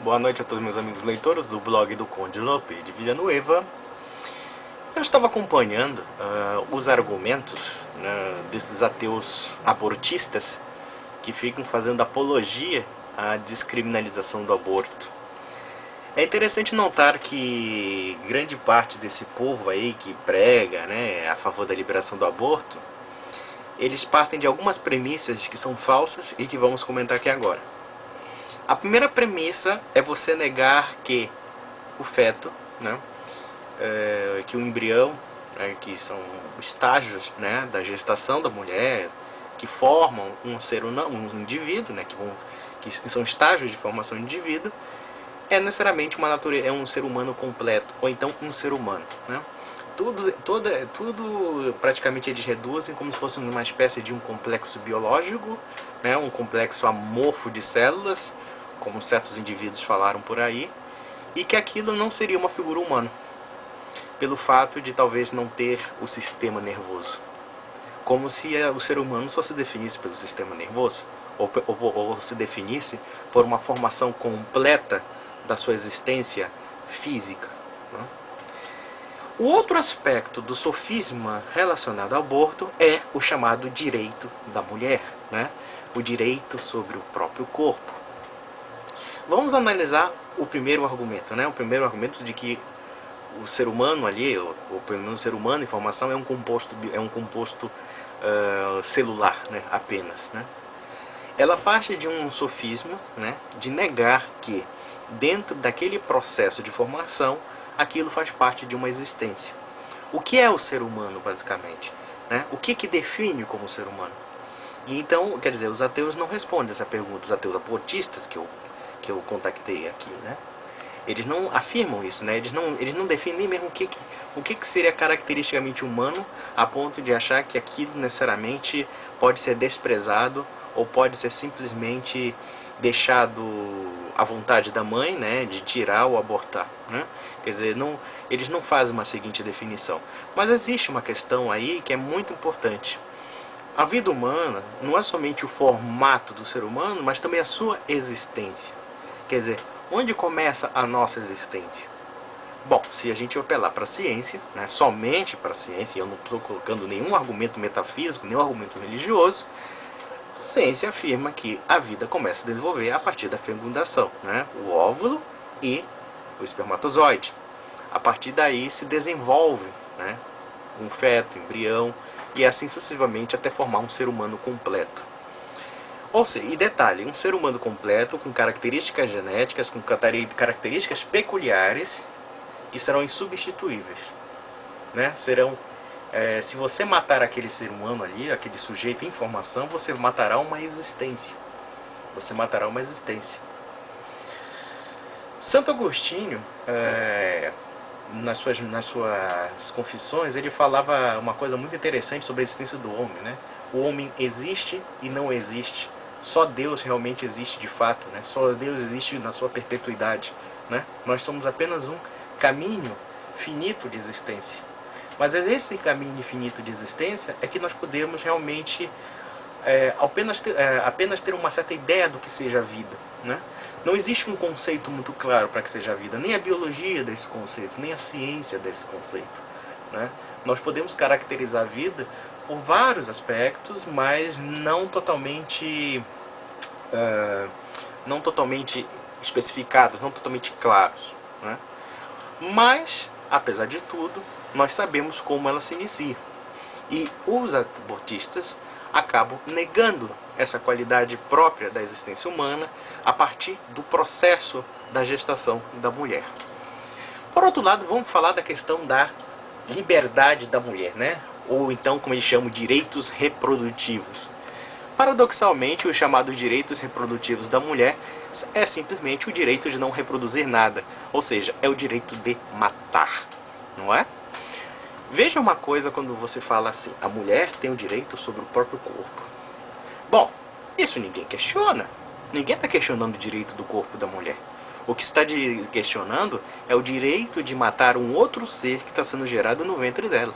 Boa noite a todos meus amigos leitores do blog do Conde Lope de Villanueva. Eu estava acompanhando os argumentos, desses ateus abortistas que ficam fazendo apologia à descriminalização do aborto. É interessante notar que grande parte desse povo aí que prega, a favor da liberação do aborto, eles partem de algumas premissas que são falsas e que vamos comentar aqui agora. A primeira premissa é você negar que o feto, que o embrião, que são estágios da gestação da mulher, que formam um indivíduo, que são estágios de formação de indivíduo, é necessariamente um ser humano completo, ou então um ser humano. Tudo praticamente eles reduzem como se fosse uma espécie de um complexo biológico, um complexo amorfo de células, como certos indivíduos falaram por aí, e que aquilo não seria uma figura humana, pelo fato de talvez não ter o sistema nervoso. Como se o ser humano só se definisse pelo sistema nervoso, ou se definisse por uma formação completa da sua existência física. O outro aspecto do sofisma relacionado ao aborto é o chamado direito da mulher, o direito sobre o próprio corpo. Vamos analisar o primeiro argumento, o primeiro argumento de que o ser humano ali, ou pelo menos o ser humano em formação, é um composto celular, apenas. Ela parte de um sofisma, de negar que dentro daquele processo de formação, aquilo faz parte de uma existência. O que é o ser humano, basicamente? O que define como ser humano? E então, quer dizer, os ateus não respondem essa pergunta, os ateus abortistas que eu contactei aqui, Eles não afirmam isso, Eles não definem nem mesmo o que seria caracteristicamente humano, a ponto de achar que aquilo necessariamente pode ser desprezado ou pode ser simplesmente deixado à vontade da mãe, de tirar ou abortar, Quer dizer, eles não fazem uma seguinte definição. Mas existe uma questão aí que é muito importante. A vida humana não é somente o formato do ser humano, mas também a sua existência. Quer dizer, onde começa a nossa existência? Bom, se a gente apelar para a ciência, somente para a ciência, e eu não estou colocando nenhum argumento metafísico, nenhum argumento religioso, a ciência afirma que a vida começa a se desenvolver a partir da fecundação, o óvulo e o espermatozoide. A partir daí se desenvolve um feto, um embrião, e assim sucessivamente até formar um ser humano completo. Ou seja, e detalhe, um ser humano completo com características genéticas, com características peculiares que serão insubstituíveis. Se você matar aquele ser humano ali, aquele sujeito em formação, você matará uma existência. Você matará uma existência. Santo Agostinho, nas suas confissões, ele falava uma coisa muito interessante sobre a existência do homem. O homem existe e não existe. Só Deus realmente existe de fato. Só Deus existe na sua perpetuidade. Nós somos apenas um caminho finito de existência. Mas esse caminho infinito de existência é que nós podemos realmente apenas ter uma certa ideia do que seja a vida. Não existe um conceito muito claro para que seja a vida, nem a biologia desse conceito, nem a ciência desse conceito. Nós podemos caracterizar a vida por vários aspectos, mas não totalmente especificados, não totalmente claros. Mas, apesar de tudo, nós sabemos como ela se inicia. E os abortistas acabam negando essa qualidade própria da existência humana a partir do processo da gestação da mulher. Por outro lado, vamos falar da questão da liberdade da mulher, ou então, como eles chamam, direitos reprodutivos. Paradoxalmente, os chamados direitos reprodutivos da mulher é simplesmente o direito de não reproduzir nada, ou seja, é o direito de matar, não é? Veja uma coisa quando você fala assim, a mulher tem o direito sobre o próprio corpo. Bom, isso ninguém questiona. Ninguém está questionando o direito do corpo da mulher. O que está questionando é o direito de matar um outro ser que está sendo gerado no ventre dela.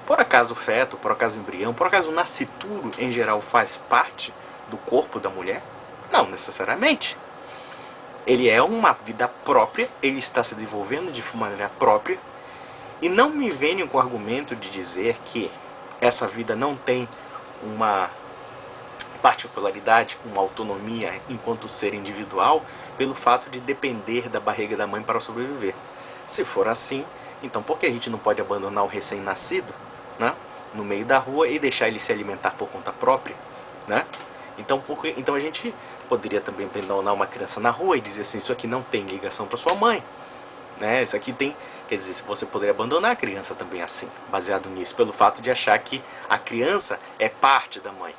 Por acaso o feto, por acaso o embrião, por acaso o nascituro em geral faz parte do corpo da mulher? Não necessariamente. Ele é uma vida própria, ele está se desenvolvendo de maneira própria, e não me venham com o argumento de dizer que essa vida não tem uma particularidade, uma autonomia enquanto ser individual, pelo fato de depender da barriga da mãe para sobreviver. Se for assim, então por que a gente não pode abandonar o recém-nascido, né, no meio da rua e deixar ele se alimentar por conta própria, né? Então a gente poderia também abandonar uma criança na rua e dizer assim, isso aqui não tem ligação para sua mãe, né? Isso aqui tem, quer dizer, você poderia abandonar a criança também assim, baseado nisso, pelo fato de achar que a criança é parte da mãe.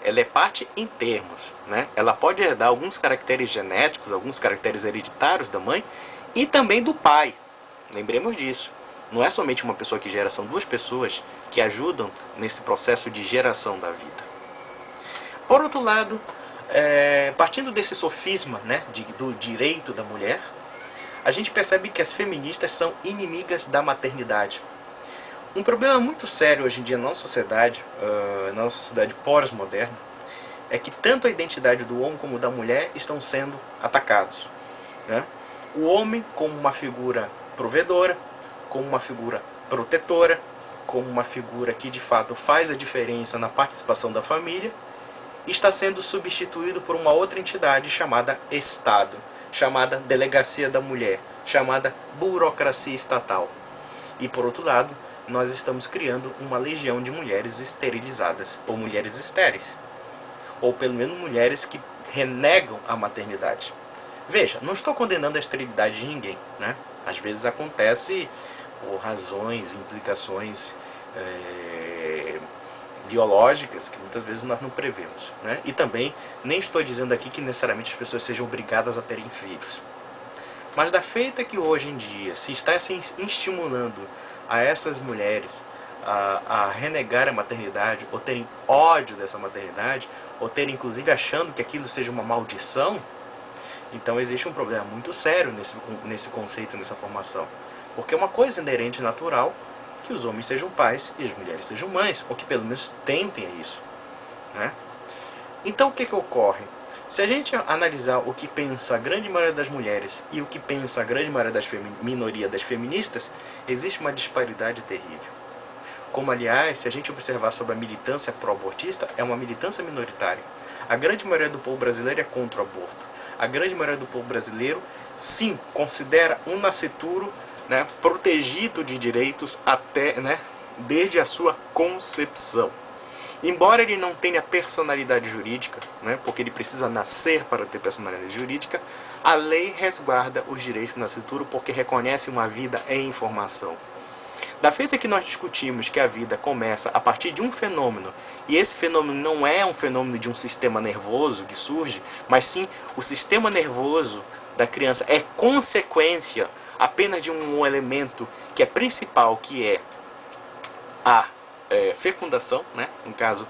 Ela é parte em termos, né? Ela pode herdar alguns caracteres genéticos, alguns caracteres hereditários da mãe e também do pai. Lembremos disso. Não é somente uma pessoa que gera, são duas pessoas que ajudam nesse processo de geração da vida. Por outro lado, partindo desse sofisma, né, do direito da mulher, a gente percebe que as feministas são inimigas da maternidade. Um problema muito sério hoje em dia na nossa sociedade pós-moderna, é que tanto a identidade do homem como da mulher estão sendo atacados, né? O homem como uma figura provedora, como uma figura protetora, como uma figura que de fato faz a diferença na participação da família, está sendo substituído por uma outra entidade chamada Estado, chamada Delegacia da Mulher, chamada burocracia estatal. E por outro lado, nós estamos criando uma legião de mulheres esterilizadas, ou mulheres estéreis, ou pelo menos mulheres que renegam a maternidade. Veja, não estou condenando a esterilidade de ninguém, né? Às vezes acontece por razões, implicações biológicas que muitas vezes nós não prevemos, né? E também nem estou dizendo aqui que necessariamente as pessoas sejam obrigadas a terem filhos. Mas da feita que hoje em dia se está estimulando a essas mulheres a renegar a maternidade, ou terem ódio dessa maternidade, ou terem inclusive achando que aquilo seja uma maldição, então existe um problema muito sério nesse conceito, nessa formação. Porque é uma coisa inerente natural que os homens sejam pais e as mulheres sejam mães, ou que pelo menos tentem isso, né? Então o que ocorre? Se a gente analisar o que pensa a grande maioria das mulheres e o que pensa a grande maioria das minoria das feministas, existe uma disparidade terrível. Como, aliás, se a gente observar sobre a militância pró-abortista, é uma militância minoritária. A grande maioria do povo brasileiro é contra o aborto. A grande maioria do povo brasileiro, sim, considera um nascituro, né, protegido de direitos até, né, desde a sua concepção. Embora ele não tenha personalidade jurídica, né, porque ele precisa nascer para ter personalidade jurídica, a lei resguarda os direitos do nascituro porque reconhece uma vida em informação. Da feita que nós discutimos que a vida começa a partir de um fenômeno, e esse fenômeno não é um fenômeno de um sistema nervoso que surge, mas sim o sistema nervoso da criança é consequência apenas de um elemento que é principal, que é a fecundação, né? No caso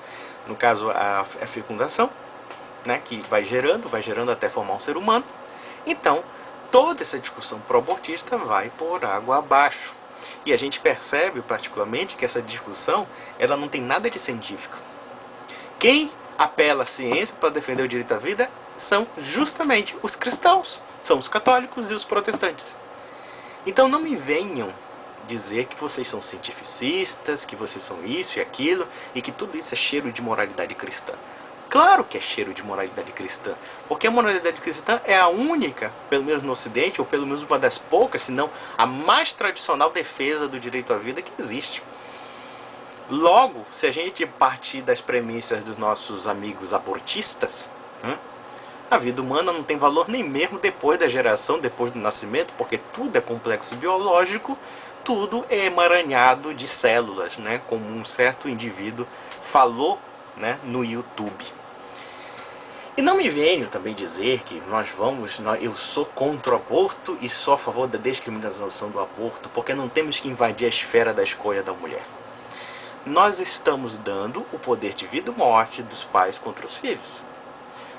a fecundação, né? Que vai gerando até formar um ser humano. Então, toda essa discussão pró-abortista vai por água abaixo. E a gente percebe, particularmente, que essa discussão ela não tem nada de científica. Quem apela à ciência para defender o direito à vida são justamente os cristãos, são os católicos e os protestantes. Então não me venham dizer que vocês são cientificistas, que vocês são isso e aquilo, e que tudo isso é cheiro de moralidade cristã. Claro que é cheiro de moralidade cristã, porque a moralidade cristã é a única, pelo menos no Ocidente, ou pelo menos uma das poucas, se não a mais tradicional defesa do direito à vida que existe. Logo, se a gente partir das premissas dos nossos amigos abortistas, a vida humana não tem valor nem mesmo depois da geração, depois do nascimento, porque tudo é complexo biológico, tudo é emaranhado de células, né, como um certo indivíduo falou, né, no YouTube. E não me venho também dizer que eu sou contra o aborto e sou a favor da descriminalização do aborto, porque não temos que invadir a esfera da escolha da mulher. Nós estamos dando o poder de vida e morte dos pais contra os filhos.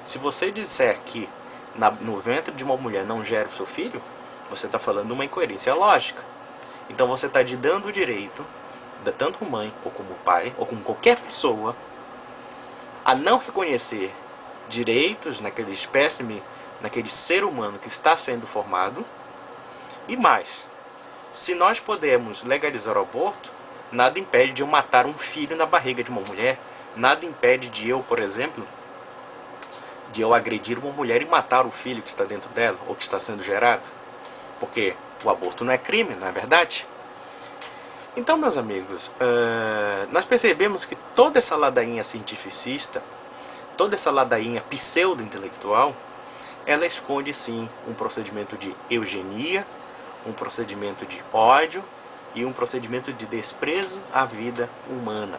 Se você disser que no ventre de uma mulher não gera o seu filho, você está falando uma incoerência lógica. Então você está dando o direito, tanto mãe, ou como pai, ou como qualquer pessoa, a não reconhecer direitos naquele espécime naquele ser humano que está sendo formado. E mais, se nós podemos legalizar o aborto, nada impede de eu matar um filho na barriga de uma mulher. Nada impede de eu, por exemplo, de eu agredir uma mulher e matar o filho que está dentro dela, ou que está sendo gerado. Porque o aborto não é crime, não é verdade? Então, meus amigos, nós percebemos que toda essa ladainha cientificista, toda essa ladainha pseudo-intelectual, ela esconde sim um procedimento de eugenia, um procedimento de ódio e um procedimento de desprezo à vida humana.